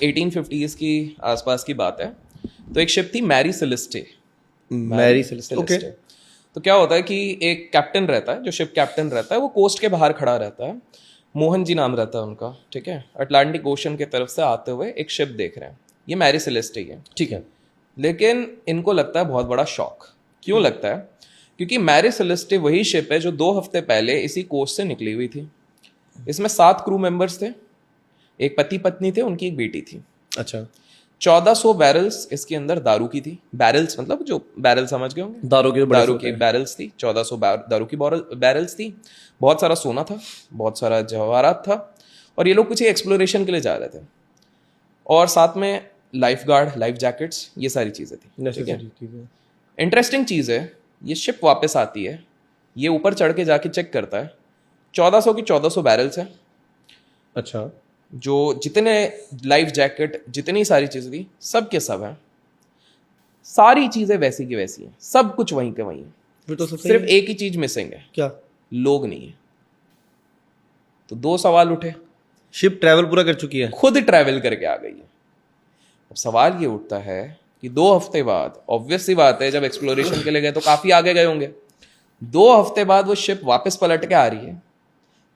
1850s की आसपास की बात है। तो एक शिप थी मैरी सेलेस्टे। ओके। तो क्या होता है कि एक कैप्टन रहता है, जो शिप कैप्टन रहता है वो कोस्ट के बाहर खड़ा रहता है। मोहन जी नाम रहता है उनका, ठीक है। अटलांटिक ओशन की तरफ से आते हुए एक शिप देख रहे हैं, ये मैरी सेलेस्टे है, ठीक है। लेकिन इनको लगता है बहुत बड़ा शॉक। क्यों लगता है? क्योंकि मैरी सेलेस्टे वही शिप है जो 2 हफ्ते पहले इसी कोस्ट से निकली हुई थी। इसमें 7 क्रू मेंबर्स थे, एक पति पत्नी थे, उनकी एक बेटी थी। अच्छा। 1400 बैरल्स इसके अंदर दारू की थी। बैरल्स मतलब जो बैरल समझ गए होंगे, दारू की बैरल्स थी। 1400 दारू की बैरल्स थी। बहुत सारा सोना था, बहुत सारा जवाहरात था, और ये लोग कुछ एक्सप्लोरेशन के लिए जा रहे थे। और साथ में लाइफ गार्ड, लाइफ जैकेट्स, ये सारी चीजें थी, ठीक है। इंटरेस्टिंग चीज है, ये शिप वापस आती है, ये ऊपर चढ़ के जाके चेक करता है, 1400 की 1400 बैरल्स है। अच्छा। जो जितने लाइफ जैकेट, जितनी सारी चीजें थी, सब के सब है, सारी चीजें वैसी की वैसी हैं, सब कुछ वहीं के वहीं है। फिर तो सिर्फ एक ही चीज मिसिंग है। क्या? लोग नहीं है। तो 2 सवाल उठे। शिप ट्रैवल पूरा कर चुकी है, खुद ट्रैवल करके आ गई है। अब सवाल ये उठता है कि 2 हफ्ते बाद, ऑब्वियस सी बात है, जब एक्सप्लोरेशन के लिए गए तो काफी आगे गए होंगे। 2 हफ्ते बाद वो शिप वापस पलट के आ रही है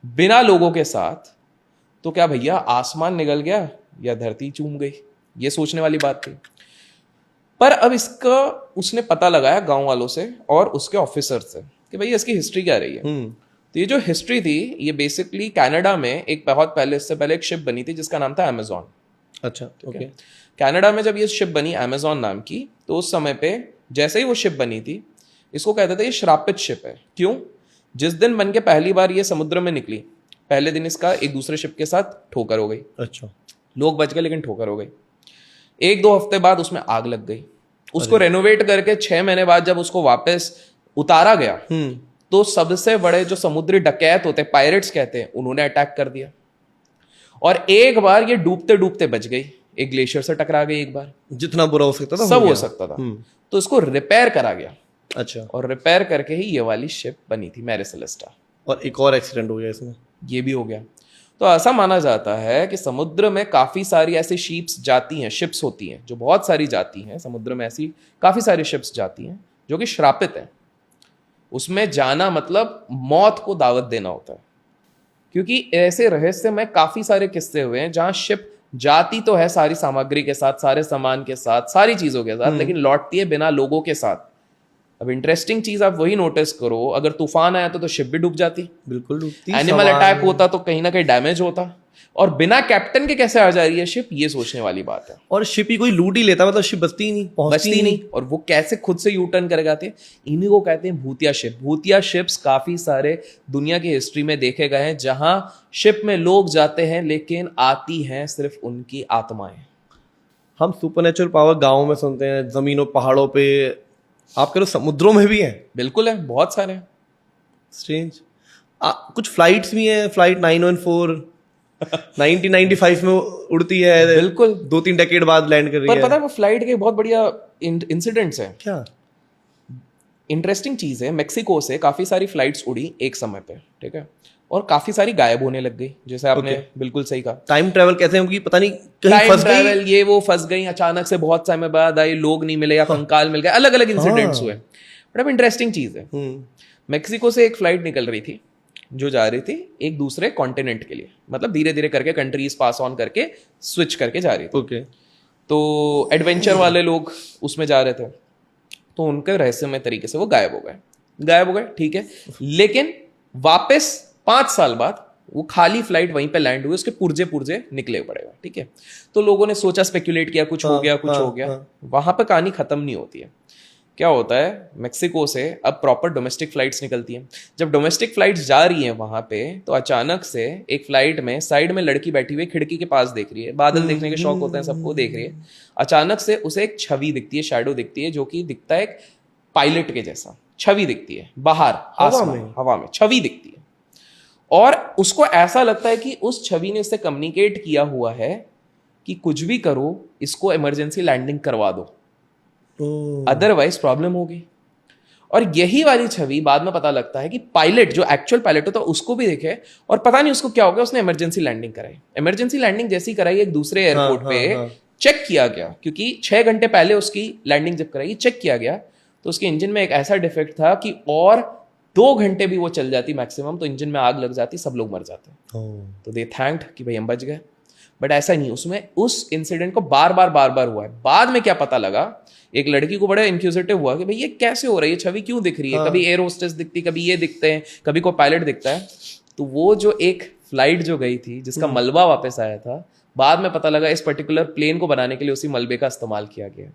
बिना लोगों के साथ। तो क्या भैया आसमान निगल गया या धरती चूम गई? ये सोचने वाली बात थी। पर अब इसका उसने पता लगाया गांव वालों से और उसके ऑफिसर से कि भैया इसकी हिस्ट्री क्या रही है। तो ये जो हिस्ट्री थी, ये बेसिकली कनाडा में एक बहुत पहले, इससे पहले एक शिप बनी थी जिसका नाम था अमेजॉन। अच्छा, ओके। कनाडा में जब ये शिप बनी अमेजॉन नाम की, तो उस समय पे जैसे ही वो शिप बनी थी, इसको कहते थे ये श्रापित शिप है। क्यों? जिस दिन बन के पहली बार ये समुद्र में निकली, पहले दिन इसका एक दूसरे शिप के साथ ठोकर हो गई। अच्छा। लोग बच गए लेकिन ठोकर हो गई। 1-2 हफ्ते बाद उसमें आग लग गई। उसको रेनोवेट करके 6 महीने बाद जब उसको वापस उतारा गया, तो सबसे बड़े जो समुद्री डकैत होते, पायरेट्स कहते हैं, उन्होंने अटैक कर दिया। और एक बार ये डूबते डूबते बच गई, एक ग्लेशियर से टकरा गई। एक बार जितना बुरा हो सकता था सब हो सकता था। तो इसको रिपेयर करा गया। अच्छा। और रिपेयर करके ही ये वाली शिप बनी थी मैरी सेलेस्टा। और एक और एक्सीडेंट हो गया इसमें, ये भी हो गया। तो ऐसा माना जाता है कि समुद्र में काफी सारी ऐसी शिप्स जाती हैं, शिप्स होती हैं जो बहुत सारी जाती हैं समुद्र में, ऐसी काफी सारी शिप्स जाती हैं जो कि श्रापित हैं। उसमें जाना मतलब मौत को दावत देना होता है। क्योंकि ऐसे रहस्य में काफी सारे किस्से हुए हैं जहां शिप जाती तो है सारी सामग्री के साथ, सारे सामान के साथ, सारी चीजों के साथ, लेकिन लौटती है बिना लोगों के साथ। अब इंटरेस्टिंग चीज आप वही नोटिस करो, अगर तूफान आया तो शिप भी डूब जाती, बिल्कुल डूबती। एनिमल अटैक होता तो कहीं ना कहीं डैमेज होता, और बिना कैप्टन के कैसे आ जा रही है शिप, ये सोचने वाली बात है। और शिप ही कोई लूट ही लेता, मतलब शिप बचती ही नहीं, बचती नहीं। और वो कैसे खुद से यू टर्न करके आती है, इन्हीं को कहते हैं भूतिया शिप। भूतिया शिप्स काफी सारे दुनिया की हिस्ट्री में देखे गए हैं, जहां शिप में लोग जाते हैं लेकिन आती हैं सिर्फ उनकी आत्माएं। हम सुपरनेचुरल पावर गाँव में सुनते हैं, जमीनों पहाड़ों पे, आप कह लो समुद्रों में भी है। बिल्कुल है, बहुत सारे हैं। स्ट्रेंज। कुछ फ्लाइट्स भी हैं, फ्लाइट 914 1995 में उड़ती है, बिल्कुल 2-3 डेकेड बाद लैंड कर रही है। पर पता है वो फ्लाइट के बहुत बढ़िया इंसिडेंट्स हैं। क्या इंटरेस्टिंग चीज है, मेक्सिको से काफी सारी फ्लाइट्स उड़ी एक समय पे, ठीक है, और काफी सारी गायब होने लग गई, जैसे आपने बिल्कुल सही कहा। टाइम ट्रैवल कैसे होगी पता नहीं, कहीं फंस गई, ये वो फंस गई, अचानक से बहुत समय बाद आई, लोग नहीं मिले या कंकाल मिल गए, अलग अलग इंसिडेंट्स हुए। बट अब इंटरेस्टिंग चीज है, मेक्सिको से एक फ्लाइट निकल रही थी जो जा रही थी एक दूसरे कॉन्टिनेंट के लिए, मतलब धीरे धीरे करके कंट्रीज पास ऑन करके स्विच करके जा रही थी। ओके। तो एडवेंचर वाले लोग उसमें जा रहे थे, तो उनके रहस्यमय तरीके से वो गायब हो गए, ठीक है। लेकिन वापस 5 साल बाद वो खाली फ्लाइट वहीं पे लैंड हुई, उसके पुर्जे निकले पड़ेगा, ठीक है। तो लोगों ने सोचा, स्पेक्यूलेट किया, कुछ हो गया। वहां पे कहानी खत्म नहीं होती है। क्या होता है, मेक्सिको से अब प्रॉपर डोमेस्टिक फ्लाइट्स निकलती हैं। जब डोमेस्टिक फ्लाइट्स जा रही हैं वहां पे, तो अचानक से एक फ्लाइट में साइड में लड़की बैठी हुई खिड़की के पास देख रही है, बादल देखने के शौक होते हैं सबको, देख रही है। अचानक से उसे एक छवि दिखती है, शैडो दिखती है, जो कि दिखता है एक पायलट के जैसा छवि दिखती है, बाहर हवा में छवि दिखती है। और उसको ऐसा लगता है कि उस छवि ने उससे कम्युनिकेट किया हुआ है कि कुछ भी करो, इसको इमरजेंसी लैंडिंग करवा दो, अदरवाइज प्रॉब्लम होगी। और यही वाली छवि बाद में पता लगता है कि पायलट जो एक्चुअल पायलट होता है उसको भी देखे, और पता नहीं उसको क्या हो गया, उसने इमरजेंसी लैंडिंग कराई। इमरजेंसी लैंडिंग जैसी कराई एक दूसरे एयरपोर्ट पे, चेक किया गया, क्योंकि 6 घंटे पहले उसकी लैंडिंग जब कराई चेक किया गया, तो उसके इंजन में एक ऐसा डिफेक्ट था कि और 2 घंटे भी वो चल जाती मैक्सिमम तो इंजन में आग लग जाती, सब लोग मर जाते। तो दे थैंक्ड कि भाई हम बच गए। बट ऐसा नहीं, उसमें उस इंसिडेंट को बार बार हुआ है। बाद में क्या पता लगा, एक लड़की को बड़ा इंक्यूजिटिव हुआ कि भाई ये कैसे हो रहा है, ये छवि क्यों दिख रही है, कभी एयर होस्टेस दिखती, कभी ये दिखते हैं, कभी कोई पायलट दिखता है। तो वो जो एक फ्लाइट जो गई थी जिसका मलबा वापस आया था, बाद में पता लगा इस पर्टिकुलर प्लेन को बनाने के लिए उसी मलबे का इस्तेमाल किया गया।